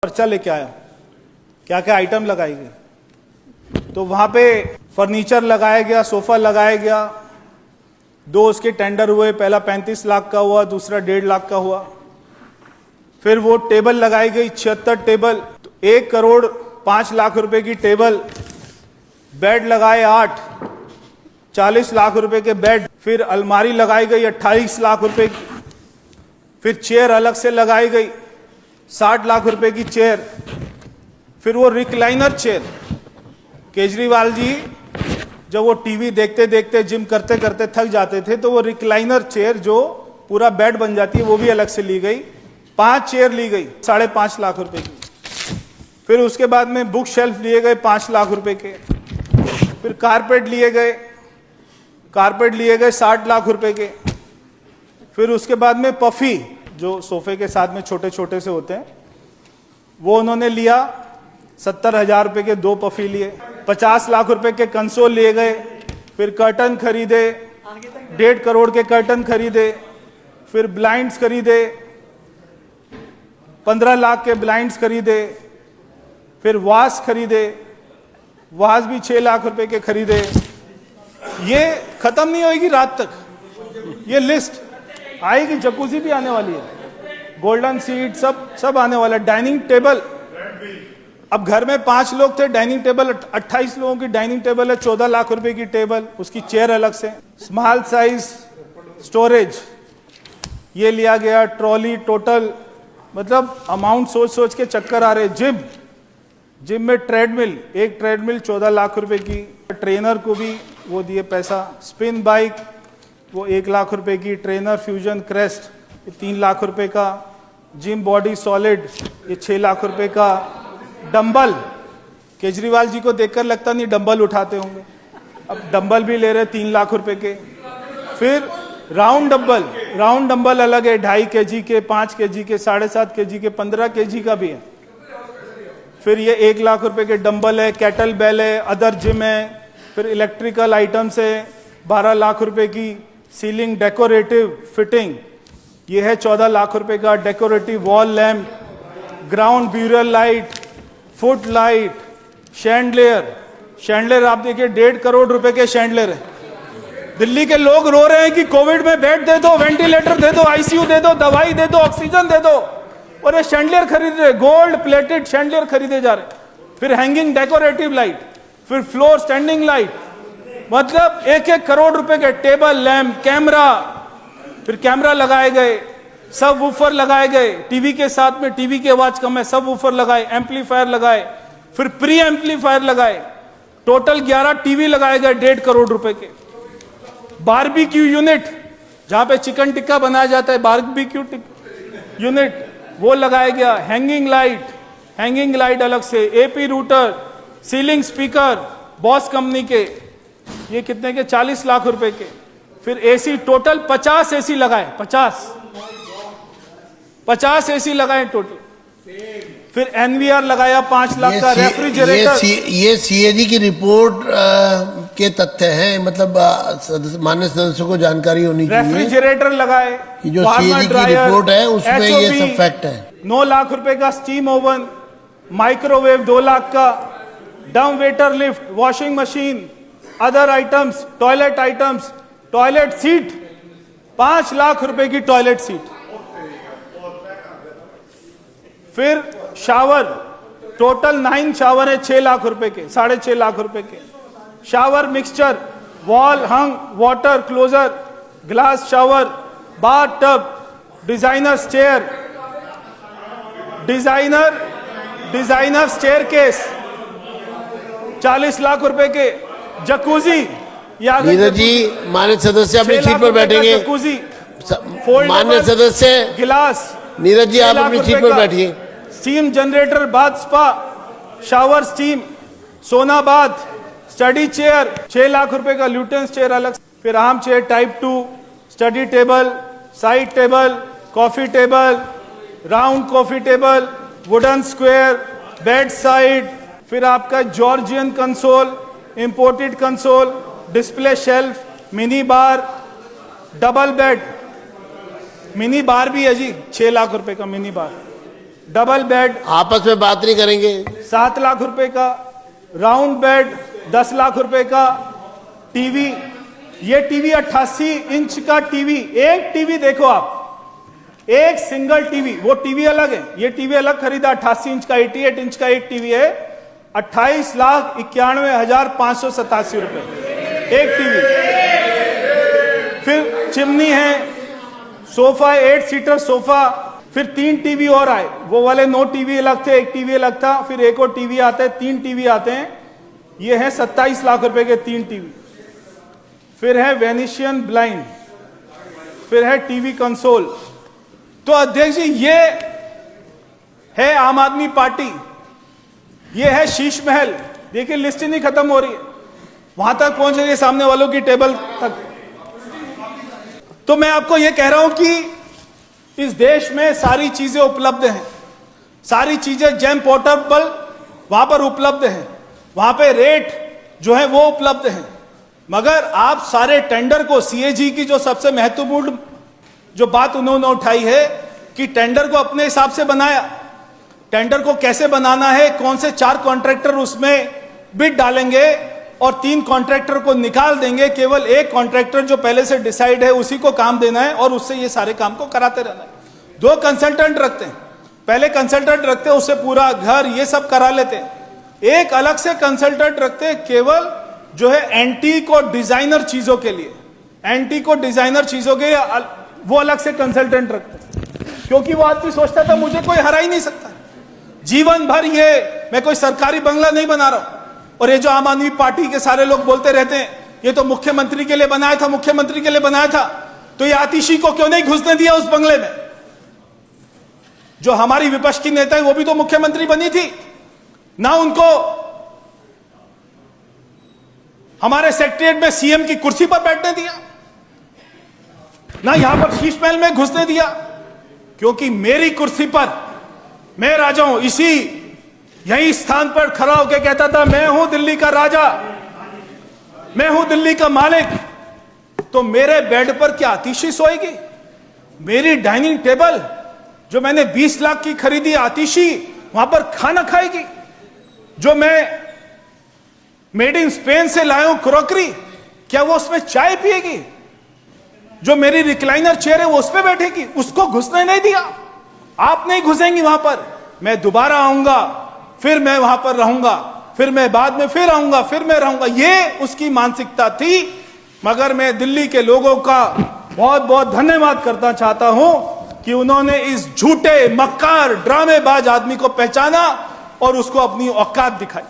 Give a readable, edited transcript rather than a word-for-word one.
पर्चा लेके आया, क्या क्या आइटम लगाई गई। तो वहां पे फर्नीचर लगाया गया, सोफा लगाया गया, 2 उसके टेंडर हुए, पहला 35 लाख का हुआ, दूसरा 1.5 लाख का हुआ। फिर वो टेबल लगाई गई 76 टेबल, तो 1 करोड़ 5 लाख रुपए की टेबल, बेड लगाए 8, 40 लाख रुपए के बेड। फिर अलमारी लगाई गई 28 लाख रुपए की। फिर चेयर अलग से लगाई गई 60 लाख रुपए की चेयर। फिर वो रिक्लाइनर चेयर, केजरीवाल जी जब वो टीवी देखते देखते जिम करते करते थक जाते थे तो वो रिक्लाइनर चेयर जो पूरा बेड बन जाती है वो भी अलग से ली गई। 5 चेयर ली गई 5.5 लाख रुपए की। फिर उसके बाद में बुक शेल्फ लिए गए 5 लाख रुपए के। फिर कारपेट लिए गए 60 लाख रुपए के। फिर उसके बाद में पफी जो सोफे के साथ में छोटे छोटे से होते हैं वो उन्होंने लिया, 70,000 रुपए के 2 पफी लिए। 50 लाख रुपए के कंसोल लिए गए। फिर कर्टन खरीदे, 1.5 करोड़ के कर्टन खरीदे। फिर ब्लाइंड्स खरीदे, 15 लाख के ब्लाइंड्स खरीदे। फिर वास खरीदे, वास भी 6 लाख रुपए के खरीदे। ये खत्म नहीं होगी रात तक, ये लिस्ट आएगी। जकूजी भी आने वाली है, गोल्डन सीट सब आने वाला है। डाइनिंग टेबल, अब घर में 5 लोग थे, डाइनिंग टेबल 28 लोगों की डाइनिंग टेबल है, 14 लाख रुपए की टेबल, उसकी चेयर अलग से। स्मॉल साइज स्टोरेज ये लिया गया, ट्रॉली, टोटल मतलब अमाउंट सोच सोच के चक्कर आ रहे। जिम में ट्रेडमिल, एक ट्रेडमिल 14 लाख रुपए की। ट्रेनर को भी वो दिए पैसा। स्पिन बाइक वो 1 लाख रुपए की। ट्रेनर फ्यूजन क्रेस्ट ये 3 लाख रुपए का। जिम बॉडी सॉलिड ये 6 लाख रुपए का। डंबल, केजरीवाल जी को देखकर लगता नहीं डंबल उठाते होंगे, अब डंबल भी ले रहे 3 लाख रुपए के। फिर राउंड डंबल अलग है, 2.5 kg के, 5 kg के, 7.5 kg के, 15 kg का भी है। फिर ये 1 लाख रुपए के डंबल है, कैटल बेल है, अदर जिम है। फिर इलेक्ट्रिकल आइटम्स है 12 लाख रुपए की। सीलिंग डेकोरेटिव फिटिंग ये है 14 लाख रुपए का। Decorative wall lamp, ground burial light, foot light, chandelier आप देखिए 1.5 करोड़ रुपए के शैंडलियर है। दिल्ली के लोग रो रहे हैं कि कोविड में बेड दे दो, वेंटिलेटर दे दो, आईसीयू दे दो, दवाई दे दो, ऑक्सीजन दे दो, और ये शैंडलियर खरीद रहे, गोल्ड प्लेटेड शैंडलियर खरीदे जा रहे। फिर हैंगिंग डेकोरेटिव लाइट, फिर फ्लोर स्टैंडिंग लाइट, मतलब 1-1 करोड़ रुपए के टेबल लैम्प, कैमरा। फिर कैमरा लगाए गए, सब वूफर लगाए गए, टीवी के साथ में, टीवी की आवाज कम है, सब वूफर लगाए, एम्पलीफायर लगाए। फिर प्री एम्पलीफायर लगाए। टोटल 11 टीवी लगाए गए 1.5 करोड़ रुपए के। बारबेक्यू यूनिट जहां पे चिकन टिक्का बनाया जाता है, बारबेक्यू यूनिट वो लगाया गया। हैंगिंग लाइट अलग से। AP router, ceiling speaker boss company के, ये कितने के? 40 लाख रुपए के। फिर एसी, टोटल 50 एसी लगाए, 50 एसी लगाए टोटल। फिर एनवीआर लगाया 5 लाख का। रेफ्रिजरेटर, ये सीएजी की रिपोर्ट के तथ्य हैं, मतलब माननीय सदस्यों को जानकारी होनी चाहिए। रेफ्रिजरेटर लगाए, जो सीएजी की रिपोर्ट है उसमें ये सब फैक्ट है। 9 लाख रुपए का स्टीम ओवन, माइक्रोवेव 2 लाख का, dumb waiter lift, washing machine, other items, toilet items, toilet seat 5 lakh रुपए की टॉयलेट सीट। फिर शावर, टोटल 9 शावर है 6 लाख रुपए के, 6.5 लाख रुपए के। Shower mixture, wall hung water closet, glass shower, bath tub, designer chair, designer staircase 40 lakh रुपए के। जकूजी, नीरज जी माननीय सदस्य अपनी सीट पर बैठेंगे। जकूजी, माननीय सदस्य गिलास, नीरज जी आप अपनी सीट पर बैठिए। Steam generator, bath spa, shower steam, सोना बाथ, स्टडी चेयर 6 लाख रुपए का। ल्यूटेंस चेयर अलग। फिर arm chair type 2, study table, side table, coffee table, round coffee table, wooden square, bed side. फिर आपका Georgian console, imported console, display shelf, mini bar, double bed, mini bar भी है जी 6 लाख रुपए का मिनी बार। डबल बेड आपस में बात नहीं करेंगे। 7 लाख रुपए का, राउंड बेड 10 लाख रुपए का, टीवी, ये टीवी 88 इंच का टीवी, एक टीवी देखो आप, एक सिंगल टीवी, वो टीवी अलग है, ये टीवी अलग खरीदा 88 इंच का, 88 इंच का एक टीवी है, 28,91,587 रुपए एक टीवी। फिर चिमनी है, सोफा 8 सीटर सोफा, फिर 3 टीवी और आए, वो वाले 9 टीवी अलग थे, एक टीवी अलग था, फिर एक और टीवी आता है, 3 टीवी आते हैं, ये है 27 लाख रुपए के 3 टीवी। फिर है वेनिशियन ब्लाइंड, फिर है टीवी कंसोल। तो अध्यक्ष जी ये है आम आदमी पार्टी, ये है शीश महल। देखिए लिस्ट ही नहीं खत्म हो रही है, वहां तक पहुंच रही है सामने वालों की टेबल तक। तो मैं आपको यह कह रहा हूं कि इस देश में सारी चीजें उपलब्ध हैं, सारी चीजें जेम पोर्टेबल वहां पर उपलब्ध हैं, वहां पे रेट जो है वो उपलब्ध है, मगर आप सारे टेंडर को, सीएजी की जो सबसे महत्वपूर्ण जो बात उन्होंने उठाई है कि टेंडर को अपने हिसाब से बनाया, टेंडर को कैसे बनाना है, कौन से 4 कॉन्ट्रैक्टर उसमें बिड डालेंगे और 3 कॉन्ट्रैक्टर को निकाल देंगे, केवल एक कॉन्ट्रैक्टर जो पहले से डिसाइड है उसी को काम देना है और उससे ये सारे काम को कराते रहना है। 2 कंसल्टेंट रखते हैं, पहले कंसल्टेंट रखते हैं उससे पूरा घर ये सब करा लेते हैं, एक अलग से कंसल्टेंट रखते हैं केवल जो है एंटीक और डिजाइनर चीजों के लिए, एंटीक और डिजाइनर चीजों के वो अलग से कंसल्टेंट रखते हैं, क्योंकि वो आदमी सोचता था मुझे कोई हरा ही नहीं सकता, जीवन भर ये मैं कोई सरकारी बंगला नहीं बना रहा हूं। और ये जो आम आदमी पार्टी के सारे लोग बोलते रहते हैं ये तो मुख्यमंत्री के लिए बनाया था, मुख्यमंत्री के लिए बनाया था, तो ये आतिशी को क्यों नहीं घुसने दिया उस बंगले में? जो हमारी विपक्ष की नेता है वो भी तो मुख्यमंत्री बनी थी ना, उनको हमारे सेक्रेटरिएट में सीएम की कुर्सी पर बैठने दिया ना, यहां पर शीश महल में घुसने दिया, क्योंकि मेरी कुर्सी पर मैं राजा हूं। इसी यही स्थान पर खड़ा होकर कहता था मैं हूं दिल्ली का राजा, मैं हूं दिल्ली का मालिक। तो मेरे बेड पर क्या आतिशी सोएगी? मेरी डाइनिंग टेबल जो मैंने 20 लाख की खरीदी, आतिशी वहां पर खाना खाएगी? जो मैं मेड इन स्पेन से लाया हूं क्रॉकरी, क्या वो उसमें चाय पिएगी? जो मेरी रिक्लाइनर चेयर है वो उस पर बैठेगी? उसको घुसने नहीं दिया। आप नहीं घुसेंगी वहां पर, मैं दोबारा आऊंगा, फिर मैं वहां पर रहूंगा, फिर मैं बाद में फिर आऊंगा, फिर मैं रहूंगा, ये उसकी मानसिकता थी। मगर मैं दिल्ली के लोगों का बहुत बहुत धन्यवाद करना चाहता हूं कि उन्होंने इस झूठे मक्कार ड्रामेबाज आदमी को पहचाना और उसको अपनी औकात दिखाई।